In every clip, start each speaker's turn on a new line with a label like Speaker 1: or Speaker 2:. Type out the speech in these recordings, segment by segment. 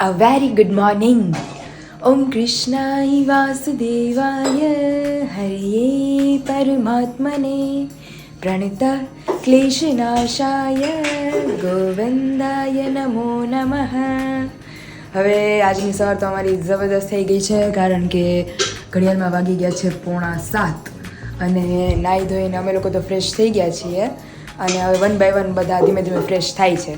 Speaker 1: A very good morning. Om Krishnai Vasudevaya Hariye Paramatmane Pranita Kleshanashaya Govindaya Namo Namaha. હવે આજની સવાર તો અમારી જબરદસ્ત થઈ ગઈ છે કારણ કે ઘડિયાળમાં વાગી ગયા છે 6:45 અને નાહી ધોઈને અમે લોકો તો ફ્રેશ થઈ ગયા છીએ અને હવે 1 by 1 બધા ધીમે ધીમે ફ્રેશ થાય છે.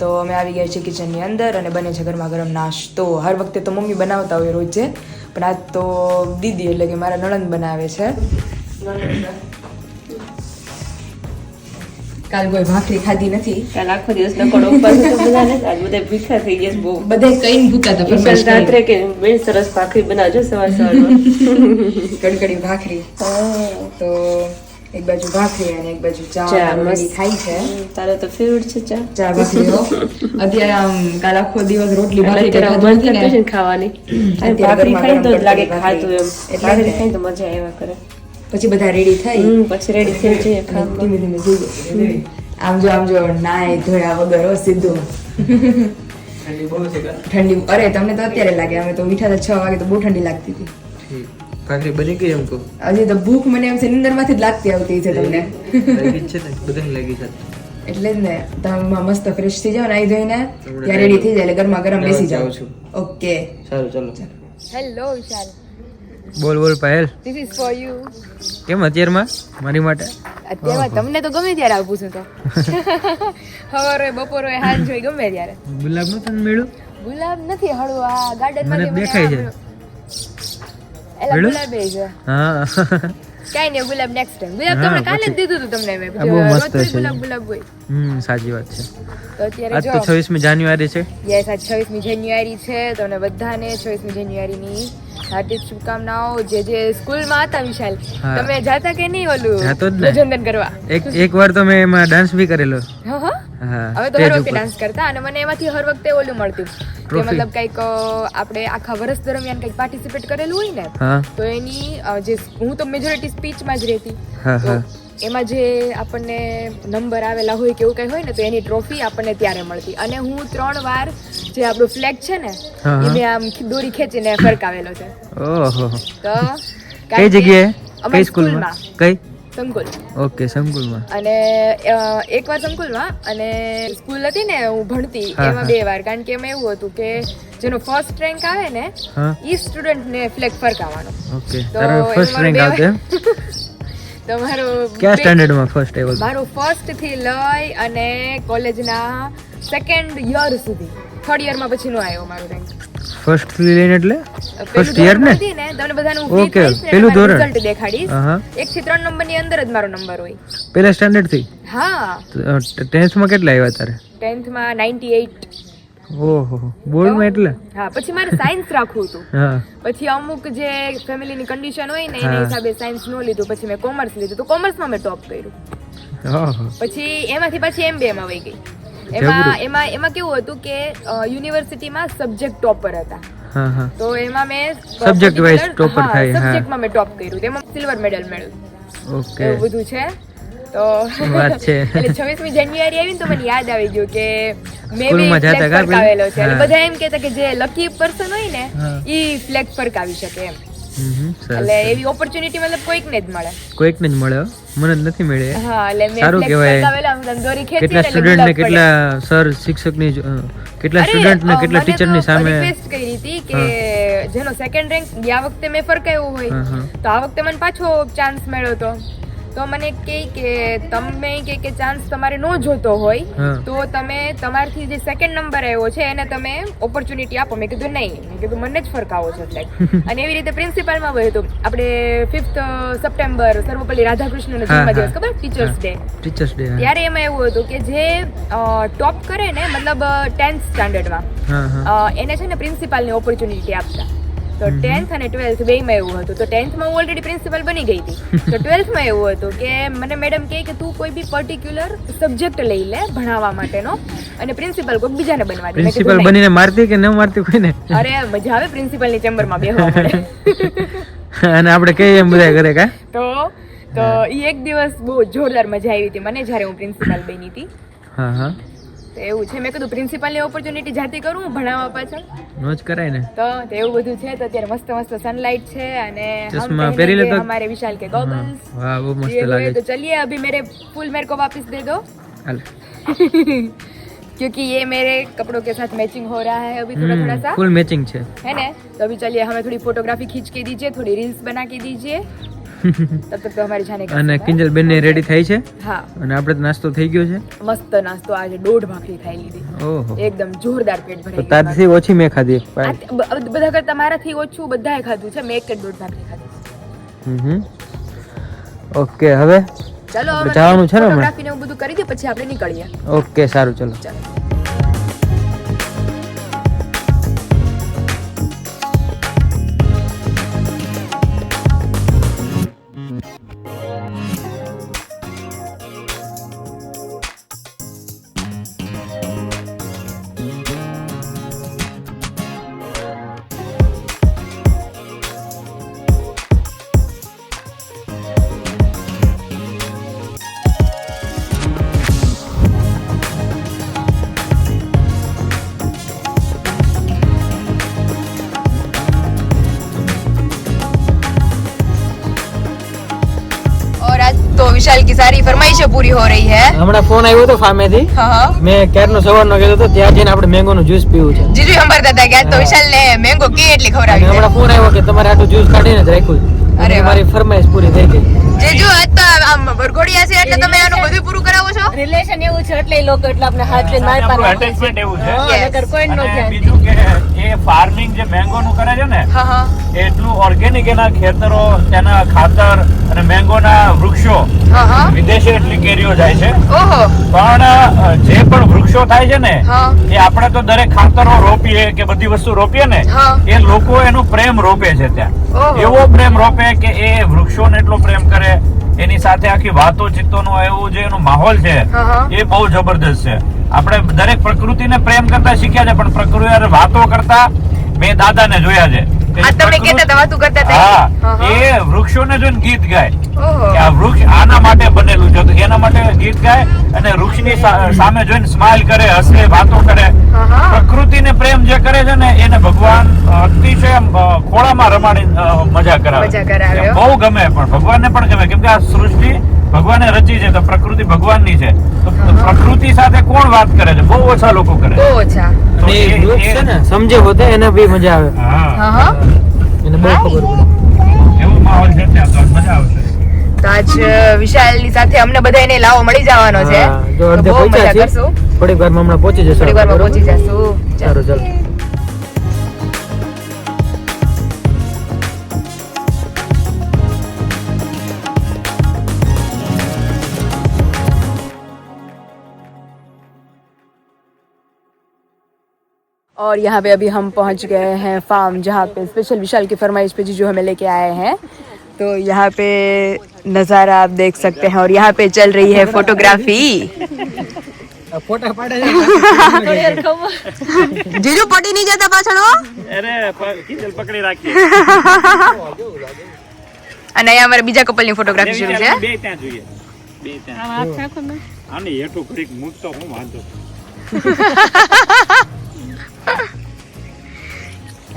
Speaker 1: તો અમે આવી ગયા છીએ કિચનની અંદર અને બને છે ગરમા ગરમ નાસ્તો. હર વખતે તો મમ્મી બનાવતા હોય રોજે, પણ આજ તો દીદી એટલે કે મારા નણંદ બનાવે છે. કાલ કોઈ ભાખરી ખાધી નથી.
Speaker 2: કાલ આખો દિવસ નકોડો ઉપવાસ હતો બધાને. આજ બધા ભૂખ્યા થઈ ગયા છે બહુ.
Speaker 1: બધા કઈને ભૂખ્યા હતા.
Speaker 2: ઈશાન રાત્રે કે બેન સરસ ભાખરી બનાવજો સવારમાં.
Speaker 1: કડકડી ભાખરી. તો એક બાજુ ભાખરી અને એક બાજુ ચા રેડી થાય છે.
Speaker 2: તારો તો ફેવરેટ છે ચા.
Speaker 1: ચા ભાખરી. અત્યારે આમ કાલ આખો દિવસ રોટલી ભાખરી
Speaker 2: મન થતું છે ખાવાની. ભાખરી ખાઈ તો લાગે ખાતું એમ. ભાખરી ખાઈ તો મજા આવ્યા કરે.
Speaker 1: પછી બધા રેડી થઈ
Speaker 2: પછી રેડી થઈ જઈએ
Speaker 1: ધીમે ધીમે જઈએ. આમ જો નાય ધોયા વગર સીધું. ઠંડી અરે તમને તો અત્યારે લાગે, અમે તો મીઠા 6 વાગે તો બહુ ઠંડી લાગતી હતી.
Speaker 3: ભાખરી બની ગઈ એમ કહું.
Speaker 1: હજી તો ભૂખ મને એમ છે નિંદરમાંથી જ લાગતી આવતી છે તમને.
Speaker 3: લાગી છે ને બધાને લાગી છે.
Speaker 1: એટલે જ ને તમે મસ્ત ફ્રેશ થઈ જાવ, નાઈ ધોઈને ત્યાં રેડી થઈ જાય એટલે ગરમા ગરમ બેસી જાવ છું. ઓકે
Speaker 3: સારું ચાલો.
Speaker 1: હેલો વિશાલ.
Speaker 3: બોલ Payal.
Speaker 1: This is for you.
Speaker 3: કેમ અત્યારમાં મારી માટે?
Speaker 1: અત્યારમાં તમને તો ગમે ત્યારે આવું પૂછું તો. સવારે બપોર હોય સાંજ હોય ગમે ત્યારે.
Speaker 3: ગુલાબ નું તને મેળું?
Speaker 1: ગુલાબ નથી, હળવું આ ગાર્ડન માં
Speaker 3: મને દેખાય છે.
Speaker 1: એલા ગુલાબ છે.
Speaker 3: હા
Speaker 1: કાઈ નહીં, ગુલાબ નેક્સ્ટ ટાઈમ. ગુલાબ તમને કાલે જ દીધું હતું તમને મેં.
Speaker 3: બહુ મસ્ત છે.
Speaker 1: ગુલાબ હોય.
Speaker 3: સાચી વાત છે.
Speaker 1: તો અત્યારે
Speaker 3: આજ તો 26મી જાન્યુઆરી છે.
Speaker 1: યસ, આજ 26મી જાન્યુઆરી છે. તમને બધાને 26મી જાન્યુઆરીની હાર્દિક શુભકામનાઓ. જે સ્કૂલમાં હતા વિશાલ, તમે જાતા કે નહીં ઓલું ધ્વજવંદન કરવા?
Speaker 3: એક વાર તો મેં એમાં ડાન્સ બી કરેલો.
Speaker 1: હા હવે તો હર વખતે ડાન્સ કરતા અને મને એમાંથી હર વખતે ઓલું મળતું કે મતલબ કઈક આપણે આખા વર્ષ દરમિયાન કઈક પાર્ટિસિપેટ કરેલું હોય ને તો એની જે હું તો મેજોરિટી સ્પીચમાં જ રહેતી, તો એમાં જે આપણને નંબર આવેલા હોય કે એવું કઈ હોય ને તો એની ટ્રોફી આપણને ત્યારે મળતી. અને હું 3 વાર જે આપણો ફ્લેગ છે ને એ મેં આમ દોરી ખેંચીને ફરકાવેલો છે.
Speaker 3: ઓહો.
Speaker 1: તો
Speaker 3: કઈ જગ્યાએ? કઈ સ્કૂલમાં? કઈ?
Speaker 1: સંકુલ.
Speaker 3: ઓકે, સંકુલમાં.
Speaker 1: અને એક વાર સંકુલમાં અને સ્કૂલ હતી ને હું ભણતી એમાં 2 વાર. કારણ કે એમાં એવું હતું કે જેનો ફર્સ્ટ રેન્ક આવે ને ઈ સ્ટુડન્ટ ને ફ્લેગ ફરકાવવાનો.
Speaker 3: ઓકે, તારો ફર્સ્ટ રેન્ક આવતો એમ?
Speaker 1: તો મારો
Speaker 3: કયા સ્ટાન્ડર્ડમાં ફર્સ્ટ આવ્યો?
Speaker 1: મારો ફર્સ્ટ થી લઈ અને કોલેજના 2nd યર સુધી, 3rd યરમાં પછી નો આવ્યો મારો રેન્ક.
Speaker 3: ફર્સ્ટ થી લઈને એટલે ફર્સ્ટ યર ને?
Speaker 1: તમને બધાનું
Speaker 3: ઓકે, પેલું ધોરણ
Speaker 1: રિઝલ્ટ દેખાડીશ. 1 થી 3 નંબરની અંદર જ મારો નંબર હોય.
Speaker 3: પહેલા સ્ટાન્ડર્ડ થી?
Speaker 1: હા.
Speaker 3: 10th માં કેટલા આવ્યા તારે?
Speaker 1: 10th માં 98.
Speaker 3: ઓહો, બોર્ડ માં એટલે?
Speaker 1: હા, પછી મારે સાયન્સ રાખવું હતું.
Speaker 3: હા,
Speaker 1: પછી અમુક જે ફેમિલીની કન્ડિશન હોય ને એના હિસાબે સાયન્સ નો લીધું, પછી મેં કોમર્સ લીધું તો કોમર્સમાં મેં ટોપ કર્યું.
Speaker 3: ઓહો.
Speaker 1: પછી એમાંથી પછી MBA માં વહી ગઈ. એમાં કેવું હતું કે યુનિવર્સિટીમાં સબ્જેક્ટ ટોપર હતા.
Speaker 3: હા.
Speaker 1: તો એમાં મેં
Speaker 3: સબ્જેક્ટ વાઇઝ ટોપર થાય. હા,
Speaker 1: સબ્જેક્ટમાં મેં ટોપ કર્યું, તેમાં સિલ્વર મેડલ મેળવ્યું.
Speaker 3: ઓકે,
Speaker 1: એવું બધું છે. તો
Speaker 3: વાત છે.
Speaker 1: એટલે 26મી જાન્યુઆરી આવી ને તો મને યાદ આવી ગયું કે મેં
Speaker 3: સ્કૂલમાં
Speaker 1: બી
Speaker 3: જતા
Speaker 1: ફ્લેગ ફરકાવેલો છે.
Speaker 3: હા.
Speaker 1: બધા એમ કહેતા કે જે લકી પર્સન હોય ને ઈ ફ્લેગ ફરકાવી શકે એમ. એટલે એવી ઓપોર્ચ્યુનિટી મતલબ કોઈકને જ મળે.
Speaker 3: કોઈકને જ મળે, મને જ નથી મળે.
Speaker 1: હા, એટલે મેં
Speaker 3: સારું
Speaker 1: ફ્લેગ
Speaker 3: કહેવાય.
Speaker 1: ફરકાવેલો, આમ દંડોરી ખેંચી
Speaker 3: કેટલા સ્ટુડન્ટ ને કેટલા સર શિક્ષકની કેટલા સ્ટુડન્ટ ને કેટલા ટીચરની સામે
Speaker 1: રિક્વેસ્ટ કરી હતી કે જેનો 2nd રેન્ક ગયા વખતે મેં ફરકાવ્યો હોય તો આ વખતે મને પાછો ચાન્સ મળ્યો તો મને કહે કે તમે કે ચાન્સ તમારે નો જોતો હોય તો તમે તમારથી જે 2nd નંબર આવ્યો છે એને તમે ઓપોર્ચ્યુનિટી આપો. મેં કીધું નહીં, મેં કીધું મને જ ફરકાવો છો ફ્લેગ. અને એવી રીતે પ્રિન્સિપાલમાં હોય તો આપણે 5th સપ્ટેમ્બર સર્વપલ્લી રાધાકૃષ્ણનો જન્મદિવસ, ખબર? Teachers day. ત્યારે એમાં એવું હતું કે જે ટોપ કરે ને મતલબ 10th સ્ટાન્ડર્ડમાં એને છે ને પ્રિન્સિપાલની ઓપોર્ચ્યુનિટી આપતા. તો 10th અને 12th બેયમાં એવું હતું. તો 10th માં હું ઓલરેડી પ્રિન્સિપલ બની ગઈ હતી. તો 12th માં એવું હતું કે મને મેડમ કહે કે તું કોઈ બી પર્ટિક્યુલર સબ્જેક્ટ લઈ લે ભણાવવા માટેનો અને પ્રિન્સિપલ કોઈ બીજાને બનવા દે.
Speaker 3: પ્રિન્સિપલ બનીને મારતી કે ન મારતી કોઈને?
Speaker 1: અરે મજા આવે પ્રિન્સિપલની ચેમ્બરમાં બેસવા મળે.
Speaker 3: અને આપણે કઈ એમ બધા કરે કા?
Speaker 1: તો ઈ એક દિવસ બહુ જોરદાર મજા આવી હતી મને જ્યારે હું પ્રિન્સિપલ બની હતી.
Speaker 3: હા.
Speaker 1: તો એવું છે. મેં કીધું પ્રિન્સિપલની ઓપોર્ચ્યુનિટી જાતી કરું ભણાવવા પાછળ,
Speaker 3: નો જ કરાય ને.
Speaker 1: તો એવું બધું છે. તો અત્યારે મસ્ત મસ્ત સનલાઇટ છે અને
Speaker 3: ચશ્મા પહેરી લેતો.
Speaker 1: हमारे विशाल के गॉगल्स,
Speaker 3: वाह वो मस्त लागे.
Speaker 1: तो चलिए अभी मेरे को वापस दे दो
Speaker 3: हाल.
Speaker 1: क्योंकि ये मेरे कपड़ों के साथ मैचिंग हो रहा है अभी थोड़ा सा,
Speaker 3: फुल मैचिंग છે
Speaker 1: है ना. तो अभी चलिए हमें थोड़ी फोटोग्राफी खींच के दीजिए, थोड़ी रील्स बना के दीजिए. तब तक तो हमारी जाने का
Speaker 3: અને કિંજલ બેન ને રેડી થઈ છે
Speaker 1: હા.
Speaker 3: અને આપણે તો નાસ્તો થઈ ગયો છે.
Speaker 1: મસ્ત નાસ્તો આજે 1.5 ભાખરી ખાઈ લીધી.
Speaker 3: ઓહો
Speaker 1: એકદમ જોરદાર પેટ
Speaker 3: તો
Speaker 1: ભરાઈ
Speaker 3: તારથી ઓછી મેં ખાધી.
Speaker 1: બધા કરતા મારાથી ઓછું બધાએ ખાધું છે. મેં 1.5 ભાખરી ખાધી.
Speaker 3: ઓકે હવે
Speaker 1: ચલો
Speaker 3: આપણે જવાનું છે ને હમણાં?
Speaker 1: ફોટોગ્રાફી ને એવું બધું કરી દે પછી આપણે નીકળીએ.
Speaker 3: ઓકે સારું ચલો.
Speaker 1: ચાલો. तो विशाल की सारी फरमाइशें पूरी हो रही है.
Speaker 3: હમણાં ફોન આવ્યો તો ફામેથી.
Speaker 1: हाँ.
Speaker 3: મેં ક્યારનો સવારનો કહેતો હતો ત્યાં જઈને આપણે મેંગો નું જ્યુસ પીવું છે.
Speaker 1: જીજુ સંભાળતા હતા કે આજ તો વિશાલ ને મેંગો કેટલી ખવડાવી
Speaker 3: અને હમણાં ફોન આવ્યો કે તમારે આટલું જ્યુસ કાઢીને જ રાખ્યું છે.
Speaker 1: અરે વાહ.
Speaker 3: મારી ફરમાઈશ પૂરી થઈ ગઈ.
Speaker 1: જીજુ આજ તો આમ વરઘોડિયા છે એટલે તમે આનું બધું પૂરું કરાવો છો.
Speaker 2: રિલેશન એવું છે એટલે એ લોકો એટલે આપણે હાથ લઈને મારી પાસે
Speaker 4: અટેચમેન્ટ એવું છે.
Speaker 1: Yes.
Speaker 2: નકર કોઈ નો
Speaker 4: અને
Speaker 2: ધ્યાન
Speaker 4: બીજું કે એ ફાર્મિંગ જે મેંગો નું કરે છે ને
Speaker 1: હા હા
Speaker 4: એ એટલું ઓર્ગેનિક એના ખેતરો, તેના ખાતર અને મેંગોના વૃક્ષો
Speaker 1: હા હા.
Speaker 4: વિદેશે એટલી કેરીઓ જાય છે.
Speaker 1: ઓહો.
Speaker 4: પણ જે પણ વૃક્ષો થાય છે ને
Speaker 1: હા.
Speaker 4: એ આપણે તો દરેક ખાતરો રોપીએ કે બધી વસ્તુ રોપીએ ને
Speaker 1: હા.
Speaker 4: એ લોકો એનું પ્રેમ રોપે છે ત્યાં.
Speaker 1: ઓહો.
Speaker 4: એવો પ્રેમ રોપે કે એ વૃક્ષોને એટલો પ્રેમ કરે, એની સાથે આખી વાતો ચિત્તોનો એવું જે એનો માહોલ છે
Speaker 1: હા, હા.
Speaker 4: એ બહુ જબરદસ્ત છે. આપણે દરેક પ્રકૃતિને પ્રેમ કરતા શીખ્યા છે પણ પ્રકૃતિ હારે વાતો કરતા મેં દાદાને જોયા છે. કે
Speaker 1: આ તમે
Speaker 4: પ્રકૃતિ-
Speaker 1: કહેતા હતા વાતું કરતા હતા.
Speaker 4: હા,
Speaker 1: હા, હા.
Speaker 4: એ વૃક્ષોને જોઈને ગીત ગાય
Speaker 1: ઓહો.
Speaker 4: કે આ વૃક્ષ આના માટે બનેલું છે, તો એના માટે ગીત ગાય અને વૃક્ષની સામે જોઈને સ્માઈલ કરે, હસે, વાતો કરે.
Speaker 1: હા, હા.
Speaker 4: પ્રકૃતિને પ્રેમ જે કરે છે ને એને ભગવાન અતિશય ખોળામાં રમાડી મજા કરાવે.
Speaker 1: મજા કરાવે.
Speaker 4: બહુ ગમે, પણ ભગવાનને પણ ગમે કેમ કે આ સૃષ્ટિ ભગવાને રચી છે તો પ્રકૃતિ ભગવાનની છે. તો પ્રકૃતિ સાથે કોણ વાત કરે છે? બહુ ઓછા લોકો કરે.
Speaker 1: બહુ ઓછા.
Speaker 4: તો
Speaker 3: અને એ વૃક્ષ છે ને સમજે પોતે એને બી મજા આવે.
Speaker 4: હા,
Speaker 1: હા હા.
Speaker 3: એને બહુ ખબર પડે.
Speaker 4: એવો માહોલ છે ત્યાં તો મજા આવશે.
Speaker 1: તો આજ વિશાલ ની સાથે અમને બધાને લાવો મળી જવાનો છે.
Speaker 3: હા, જો
Speaker 1: તો
Speaker 3: અડધે
Speaker 1: બહુ મજા
Speaker 3: પહોંચ્યા
Speaker 1: કરશું.
Speaker 3: છીએ. થોડીક વારમાં હમણાં પહોંચી જશે.
Speaker 1: થોડી વારમાં પહોંચી જશું.
Speaker 3: સારું ચાલો.
Speaker 1: और यहाँ पे अभी हम पहुँच गए हैं फार्म जहाँ पे स्पेशल विशाल की फरमाइश पे जो हमें लेके आए हैं. तो यहाँ पे नज़ारा आप देख सकते हैं और यहाँ पे चल रही है फोटोग्राफी.
Speaker 3: ફોટા પાડે
Speaker 1: जीजू पटी नहीं जाता पाछळो.
Speaker 4: અરે કીધેલ પકડી રાખીએ.
Speaker 1: અને અહીંયા અમારે બીજા કપલની ફોટોગ્રાફી શરૂ છે.
Speaker 4: બે ત્યાં જોઈએ. બે ત્યાં. આને હેઠું ઘડીક મૂકતો હું વાંધો.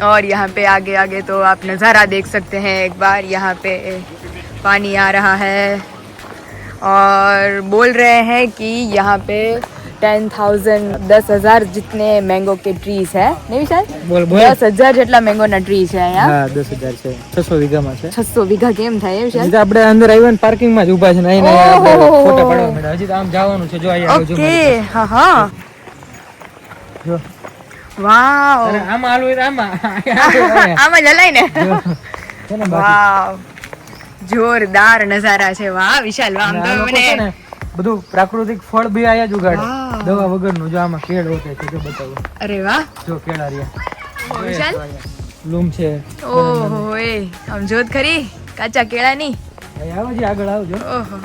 Speaker 1: और यहाँ पे आगे आगे तो आप नज़ारा देख सकते हैं एक बार. यहाँ पे पानी आ रहा है और बोल रहे हैं कि यहाँ पे 10,000 जितने मैंगो के ट्रीज है. नहीं विशाल?
Speaker 3: બોલ બોલ.
Speaker 1: 10,000 જેટલા મેંગો ના ટ્રી છે અહીંયા.
Speaker 3: હા 10,000 છે. 600 વીઘામાં છે.
Speaker 1: 600 વીઘા કેમ થાય વિશાલ?
Speaker 3: હજી તો આપણે અંદર આવ્યા ને પાર્કિંગમાં જ ઊભા છે ને અહીં
Speaker 1: ઓહો.
Speaker 3: ફોટા પાડવા માંડ્યા. હજી તો આમ જવાનું છે. જો અહીંયા આવજો.
Speaker 1: ઓકે. હા હા.
Speaker 3: જો.
Speaker 1: વાવ.
Speaker 3: અરે આમાં હાલવું હોય તો આમાં.
Speaker 1: આમાં જલાય ને.
Speaker 3: છે ને બાકી.
Speaker 1: વાવ. જોરદાર નજારા છે. વાહ વિશાલ વાહ. આમ
Speaker 3: અને
Speaker 1: તો
Speaker 3: આ લોકો
Speaker 1: મને
Speaker 3: છે ને બધું પ્રાકૃતિક ફળ બી આયા જ ઉગાડે.
Speaker 1: વાહ.
Speaker 3: દવા વગરનું. જો આમાં કેળ હોતે છે. જો બતાવો.
Speaker 1: અરે વાહ
Speaker 3: જો કેળા રહ્યા.
Speaker 1: વિશાલ.
Speaker 3: લૂમ છે.
Speaker 1: ઓહો એ આમ જોત ખરી કાચા કેળાની.
Speaker 3: અહીં આવો જી આગળ આવજો.
Speaker 1: ઓહો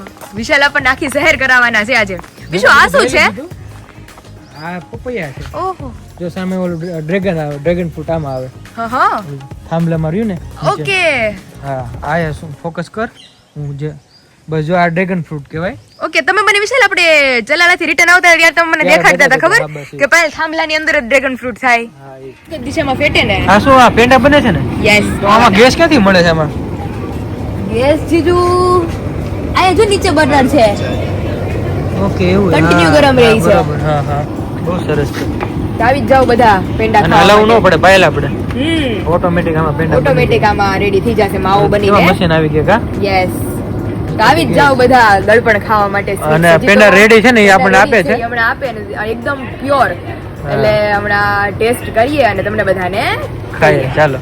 Speaker 1: વિશાલ આપણને આખી શહેર કરાવવાના છે આજે. વિશુ આ શું છે?
Speaker 3: આ પપૈયા છે.
Speaker 1: ઓહો
Speaker 3: જો સામે ઓલું ડ્રેગન આવે. ડ્રેગન ફ્રૂટ આમાં આવે.
Speaker 1: હા હા
Speaker 3: થાંભલામાં રહ્યું ને નીચે.
Speaker 1: ઓકે.
Speaker 3: હા આયા શું ફોકસ કર. હું જે બસ જો આ ડ્રેગન ફ્રૂટ કહેવાય.
Speaker 1: ઓકે, તમે મને વિશાલ આપણે ચલાલાથી રિટર્ન આવતા ત્યારે તમે મને દેખાડતા હતા ખબર
Speaker 3: હા, બસ એ.
Speaker 1: કે પહેલા થાંભલાની અંદર જ ડ્રેગન ફ્રૂટ થાય. એક દિશામાં ફેટે ને.
Speaker 3: આ શું આ પેંડા બને છે ને?
Speaker 1: યસ.
Speaker 3: તો આમાં ગેસ ક્યાંથી મળે છે આમાં?
Speaker 1: ગેસ જીજુ આયા જો નીચે બર્નર છે.
Speaker 3: ઓકે એવું.
Speaker 1: Continue
Speaker 3: હા,
Speaker 1: ગરમ રહી છે.
Speaker 3: બરાબર. હા હા બહુ સરસ છે.
Speaker 1: તો આવી જ જાવ બધા પેંડા
Speaker 3: અને
Speaker 1: ખાવા
Speaker 3: હલાવવું ન
Speaker 1: માટે.
Speaker 3: પડે, પાયેલા આપણે
Speaker 1: હમ
Speaker 3: ઓટોમેટિક આમાં પેંડા
Speaker 1: ઓટોમેટિક આમાં રેડી થઈ જશે માવો
Speaker 3: એવા
Speaker 1: બનીને.
Speaker 3: મશીન આવી ગયા કા?
Speaker 1: યસ. તો આવી જ જાવ બધા દળપણ ખાવા માટે.
Speaker 3: અને
Speaker 1: હજી તો
Speaker 3: પેંડા ready છે ને, એ આપણને
Speaker 1: પેંડા
Speaker 3: આપે
Speaker 1: ready
Speaker 3: છે.
Speaker 1: હમણાં આપે ને એકદમ પ્યોર. એટલે હમણાં ટેસ્ટ કરીએ અને તમને બધાને
Speaker 3: ખાઈએ ચાલો.